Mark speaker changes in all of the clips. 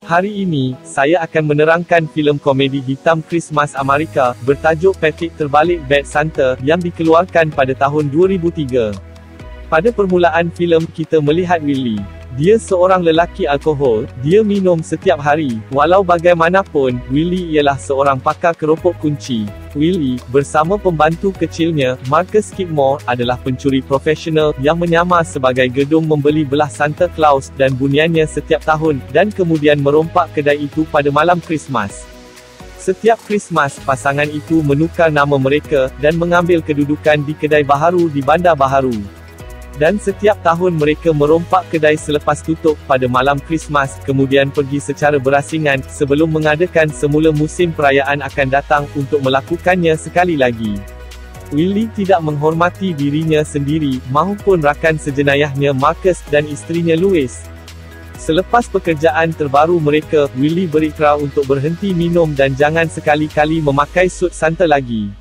Speaker 1: Hari ini, saya akan menerangkan filem komedi hitam Christmas Amerika, bertajuk Patrick Terbalik Bad Santa, yang dikeluarkan pada tahun 2003. Pada permulaan filem, kita melihat Willie. Dia seorang lelaki alkohol, dia minum setiap hari. Walau bagaimanapun, Willie ialah seorang pakar keropok kunci. Willie, bersama pembantu kecilnya, Marcus Skidmore, adalah pencuri profesional, yang menyamar sebagai gedung membeli belah Santa Claus, dan buniannya setiap tahun, dan kemudian merompak kedai itu pada malam Christmas. Setiap Christmas, pasangan itu menukar nama mereka, dan mengambil kedudukan di kedai baharu di Bandar Baharu. Dan setiap tahun mereka merompak kedai selepas tutup, pada malam Christmas, kemudian pergi secara berasingan, sebelum mengadakan semula musim perayaan akan datang, untuk melakukannya sekali lagi. Willie tidak menghormati dirinya sendiri, maupun rakan sejenayahnya Marcus, dan isterinya Louise. Selepas pekerjaan terbaru mereka, Willie berikrar untuk berhenti minum dan jangan sekali-kali memakai sut Santa lagi.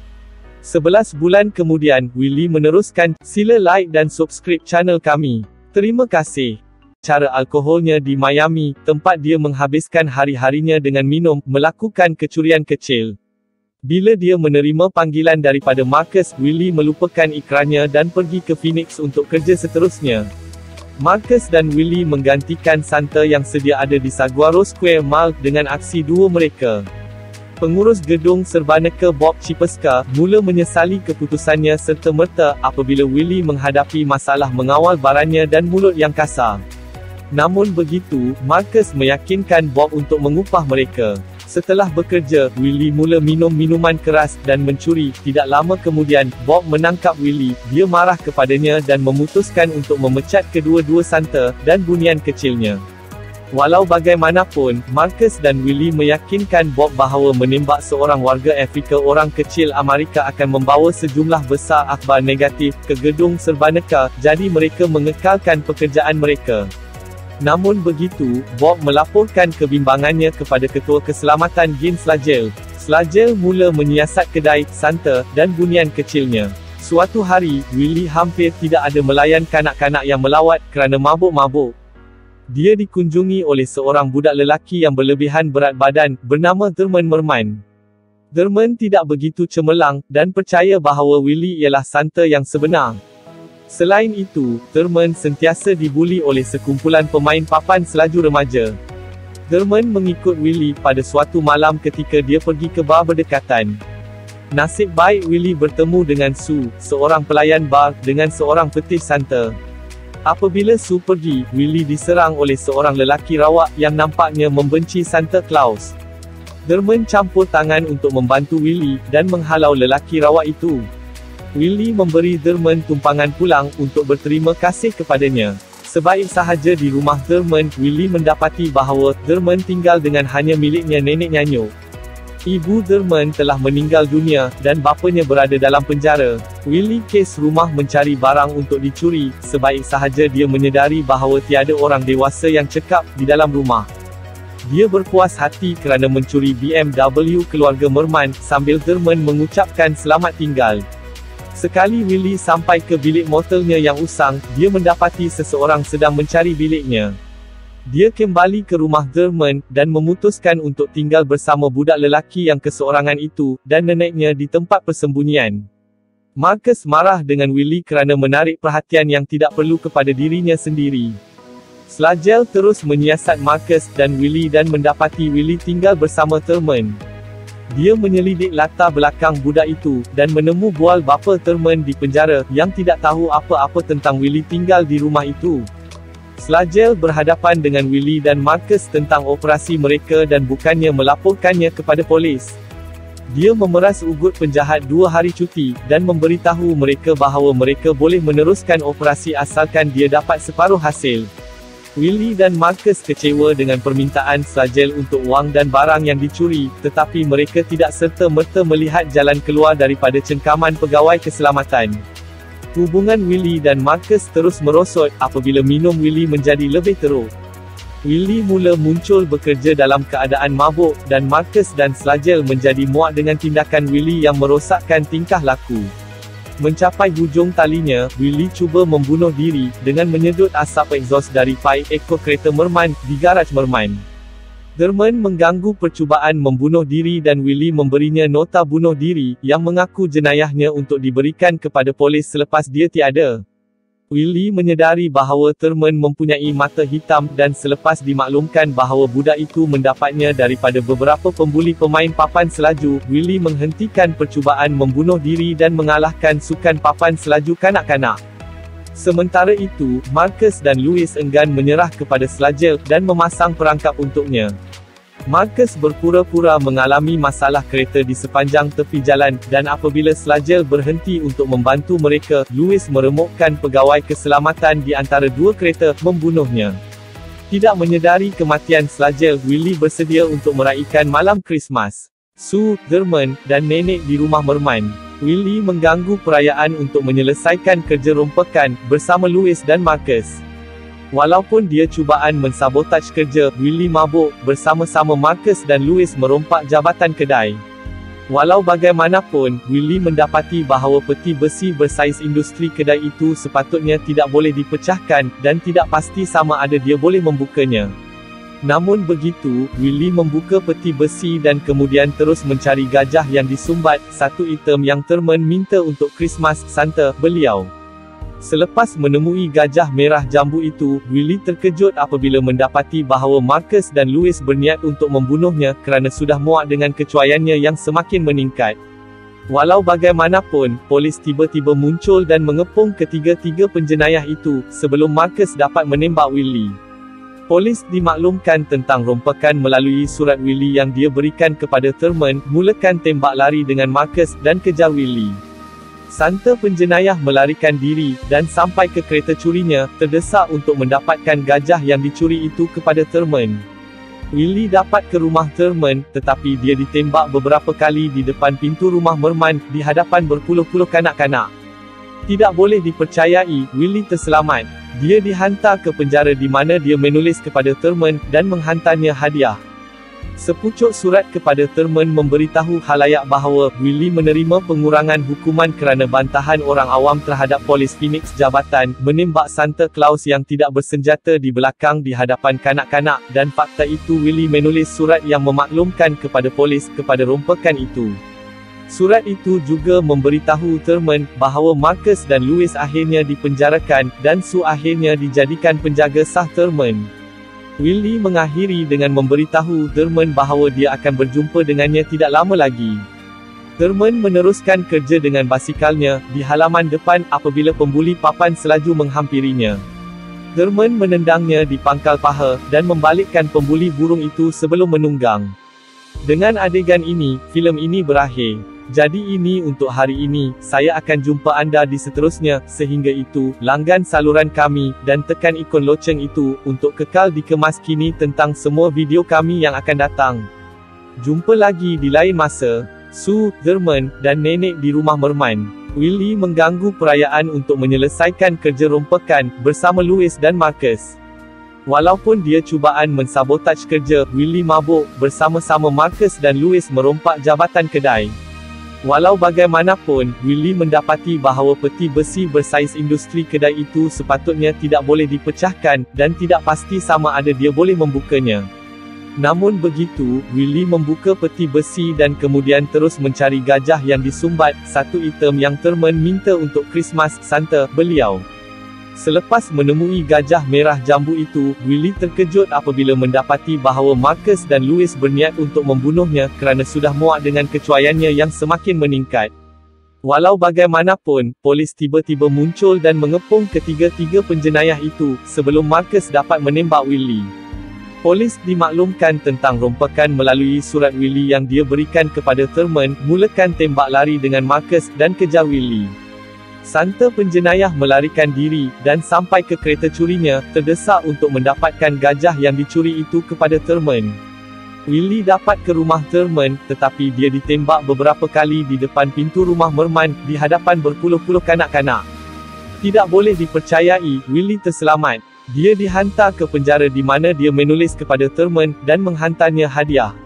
Speaker 1: 11 bulan kemudian, Willie meneruskan, "Sila like dan subscribe channel kami. Terima kasih." Cara alkoholnya di Miami, tempat dia menghabiskan hari-harinya dengan minum, melakukan kecurian kecil. Bila dia menerima panggilan daripada Marcus, Willie melupakan ikrarnya dan pergi ke Phoenix untuk kerja seterusnya. Marcus dan Willie menggantikan Santa yang sedia ada di Saguaro Square Mall, dengan aksi dua mereka. Pengurus gedung serbaneka Bob Chipska mula menyesali keputusannya serta-merta apabila Willie menghadapi masalah mengawal barannya dan mulut yang kasar. Namun begitu, Marcus meyakinkan Bob untuk mengupah mereka. Setelah bekerja, Willie mula minum minuman keras dan mencuri. Tidak lama kemudian, Bob menangkap Willie. Dia marah kepadanya dan memutuskan untuk memecat kedua-dua Santa dan bunian kecilnya. Walau bagaimanapun, Marcus dan Willie meyakinkan Bob bahawa menembak seorang warga Afrika orang kecil Amerika akan membawa sejumlah besar akhbar negatif ke gedung serbaneka, jadi mereka mengekalkan pekerjaan mereka. Namun begitu, Bob melaporkan kebimbangannya kepada Ketua Keselamatan Gene Slagel. Slagel mula menyiasat kedai Santa dan bunian kecilnya. Suatu hari, Willie hampir tidak ada melayan kanak-kanak yang melawat kerana mabuk-mabuk. Dia dikunjungi oleh seorang budak lelaki yang berlebihan berat badan, bernama Thurman Merman. Thurman tidak begitu cemerlang, dan percaya bahawa Willie ialah Santa yang sebenar. Selain itu, Thurman sentiasa dibuli oleh sekumpulan pemain papan selaju remaja. Thurman mengikut Willie pada suatu malam ketika dia pergi ke bar berdekatan. Nasib baik Willie bertemu dengan Sue, seorang pelayan bar, dengan seorang petis Santa. Apabila Sue pergi, Willie diserang oleh seorang lelaki rawak yang nampaknya membenci Santa Claus. Thurman campur tangan untuk membantu Willie, dan menghalau lelaki rawak itu. Willie memberi Thurman tumpangan pulang, untuk berterima kasih kepadanya. Sebaik sahaja di rumah Thurman, Willie mendapati bahawa Thurman tinggal dengan hanya miliknya nenek nyanyuk. Ibu Thurman telah meninggal dunia, dan bapanya berada dalam penjara. Willie kes rumah mencari barang untuk dicuri, sebaik sahaja dia menyedari bahawa tiada orang dewasa yang cekap di dalam rumah. Dia berpuas hati kerana mencuri BMW keluarga Merman, sambil Thurman mengucapkan selamat tinggal. Sekali Willie sampai ke bilik motelnya yang usang, dia mendapati seseorang sedang mencari biliknya. Dia kembali ke rumah Thurman, dan memutuskan untuk tinggal bersama budak lelaki yang keseorangan itu, dan neneknya di tempat persembunyian. Marcus marah dengan Willie kerana menarik perhatian yang tidak perlu kepada dirinya sendiri. Slagel terus menyiasat Marcus dan Willie dan mendapati Willie tinggal bersama Thurman. Dia menyelidik latar belakang budak itu, dan menemu bual bapa Thurman di penjara, yang tidak tahu apa-apa tentang Willie tinggal di rumah itu. Slagel berhadapan dengan Willie dan Marcus tentang operasi mereka dan bukannya melaporkannya kepada polis. Dia memeras ugut penjahat 2 hari cuti, dan memberitahu mereka bahawa mereka boleh meneruskan operasi asalkan dia dapat separuh hasil. Willie dan Marcus kecewa dengan permintaan Slagel untuk wang dan barang yang dicuri, tetapi mereka tidak serta-merta melihat jalan keluar daripada cengkaman pegawai keselamatan. Hubungan Willie dan Marcus terus merosot, apabila minum Willie menjadi lebih teruk. Willie mula muncul bekerja dalam keadaan mabuk, dan Marcus dan Slagel menjadi muak dengan tindakan Willie yang merosakkan tingkah laku. Mencapai hujung talinya, Willie cuba membunuh diri, dengan menyedut asap egsos dari paip ekor kereta Merman, di garaj Merman. Thurman mengganggu percubaan membunuh diri dan Willie memberinya nota bunuh diri, yang mengaku jenayahnya untuk diberikan kepada polis selepas dia tiada. Willie menyedari bahawa Thurman mempunyai mata hitam dan selepas dimaklumkan bahawa budak itu mendapatnya daripada beberapa pembuli pemain papan selaju, Willie menghentikan percubaan membunuh diri dan mengalahkan sukan papan selaju kanak-kanak. Sementara itu, Marcus dan Louis enggan menyerah kepada Slagel dan memasang perangkap untuknya. Marcus berpura-pura mengalami masalah kereta di sepanjang tepi jalan, dan apabila Slagel berhenti untuk membantu mereka, Louis meremukkan pegawai keselamatan di antara dua kereta, membunuhnya. Tidak menyedari kematian Slagel, Willie bersedia untuk meraihkan malam Krismas. Sue, Thurman, dan nenek di rumah Merman. Willie mengganggu perayaan untuk menyelesaikan kerja rompekan, bersama Louis dan Marcus. Walaupun dia cubaan mensabotaj kerja, Willie mabuk, bersama-sama Marcus dan Louis merompak jabatan kedai. Walau bagaimanapun, Willie mendapati bahawa peti besi bersaiz industri kedai itu sepatutnya tidak boleh dipecahkan, dan tidak pasti sama ada dia boleh membukanya. Namun begitu, Willie membuka peti besi dan kemudian terus mencari gajah yang disumbat, satu item yang Thurman minta untuk Krismas Santa beliau. Selepas menemui gajah merah jambu itu, Willie terkejut apabila mendapati bahawa Marcus dan Louis berniat untuk membunuhnya kerana sudah muak dengan kecuaiannya yang semakin meningkat. Walau bagaimanapun, polis tiba-tiba muncul dan mengepung ketiga-tiga penjenayah itu, sebelum Marcus dapat menembak Willie. Polis dimaklumkan tentang rompakan melalui surat Willie yang dia berikan kepada Thurman, mulakan tembak lari dengan Marcus, dan kejar Willie. Santa penjenayah melarikan diri, dan sampai ke kereta curinya, terdesak untuk mendapatkan gajah yang dicuri itu kepada Thurman. Willie dapat ke rumah Thurman, tetapi dia ditembak beberapa kali di depan pintu rumah Merman, di hadapan berpuluh-puluh kanak-kanak. Tidak boleh dipercayai, Willie terselamat. Dia dihantar ke penjara di mana dia menulis kepada Thurman, dan menghantarnya hadiah. Sepucuk surat kepada Thurman memberitahu khalayak bahawa Willie menerima pengurangan hukuman kerana bantahan orang awam terhadap polis Phoenix jabatan, menembak Santa Claus yang tidak bersenjata di belakang di hadapan kanak-kanak, dan fakta itu Willie menulis surat yang memaklumkan kepada polis kepada rompakan itu. Surat itu juga memberitahu Thurman bahawa Marcus dan Louis akhirnya dipenjarakan, dan Sue akhirnya dijadikan penjaga sah Thurman. Willie mengakhiri dengan memberitahu Thurman bahawa dia akan berjumpa dengannya tidak lama lagi. Thurman meneruskan kerja dengan basikalnya di halaman depan apabila pembuli papan selaju menghampirinya. Thurman menendangnya di pangkal paha, dan membalikkan pembuli burung itu sebelum menunggang. Dengan adegan ini, filem ini berakhir. Jadi ini untuk hari ini, saya akan jumpa anda di seterusnya, sehingga itu, langgan saluran kami, dan tekan ikon loceng itu, untuk kekal dikemas kini tentang semua video kami yang akan datang. Jumpa lagi di lain masa. Sue, Thurman, dan nenek di rumah Merman. Willie mengganggu perayaan untuk menyelesaikan kerja rompakan, bersama Louis dan Marcus. Walaupun dia cubaan mensabotaj kerja, Willie mabuk, bersama-sama Marcus dan Louis merompak jabatan kedai. Walau bagaimanapun, Willie mendapati bahawa peti besi bersaiz industri kedai itu sepatutnya tidak boleh dipecahkan, dan tidak pasti sama ada dia boleh membukanya. Namun begitu, Willie membuka peti besi dan kemudian terus mencari gajah yang disumbat, satu item yang Thurman minta untuk Krismas Santa beliau. Selepas menemui gajah merah jambu itu, Willie terkejut apabila mendapati bahawa Marcus dan Louis berniat untuk membunuhnya kerana sudah muak dengan kecuaiannya yang semakin meningkat. Walau bagaimanapun, polis tiba-tiba muncul dan mengepung ketiga-tiga penjenayah itu, sebelum Marcus dapat menembak Willie. Polis dimaklumkan tentang rompakan melalui surat Willie yang dia berikan kepada Thurman, mulakan tembak lari dengan Marcus, dan kejar Willie. Santa penjenayah melarikan diri, dan sampai ke kereta curinya, terdesak untuk mendapatkan gajah yang dicuri itu kepada Thurman. Willie dapat ke rumah Thurman, tetapi dia ditembak beberapa kali di depan pintu rumah Merman, di hadapan berpuluh-puluh kanak-kanak. Tidak boleh dipercayai, Willie terselamat. Dia dihantar ke penjara di mana dia menulis kepada Thurman, dan menghantarnya hadiah.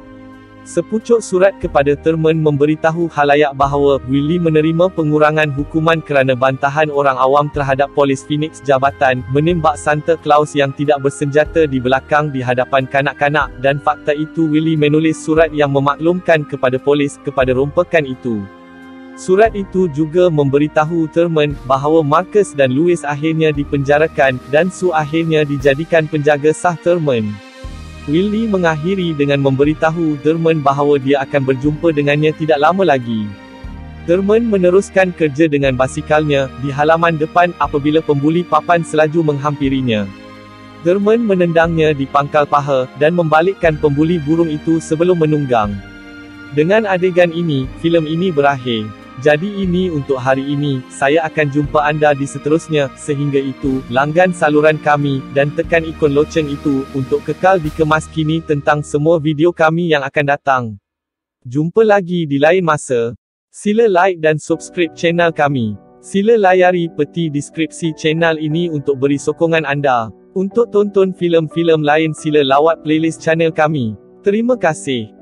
Speaker 1: Sepucuk surat kepada Thurman memberitahu khalayak bahawa Willie menerima pengurangan hukuman kerana bantahan orang awam terhadap polis Phoenix jabatan menembak Santa Claus yang tidak bersenjata di belakang di hadapan kanak-kanak, dan fakta itu Willie menulis surat yang memaklumkan kepada polis kepada rompakan itu. Surat itu juga memberitahu Thurman bahawa Marcus dan Louis akhirnya dipenjarakan, dan Sue akhirnya dijadikan penjaga sah Thurman. Willie mengakhiri dengan memberitahu Thurman bahawa dia akan berjumpa dengannya tidak lama lagi. Thurman meneruskan kerja dengan basikalnya di halaman depan apabila pembuli papan selaju menghampirinya. Thurman menendangnya di pangkal paha, dan membalikkan pembuli burung itu sebelum menunggang. Dengan adegan ini, filem ini berakhir. Jadi ini untuk hari ini, saya akan jumpa anda di seterusnya, sehingga itu, langgan saluran kami, dan tekan ikon loceng itu, untuk kekal dikemas kini tentang semua video kami yang akan datang. Jumpa lagi di lain masa. Sila like dan subscribe channel kami. Sila layari peti deskripsi channel ini untuk beri sokongan anda. Untuk tonton filem-filem lain sila lawat playlist channel kami. Terima kasih.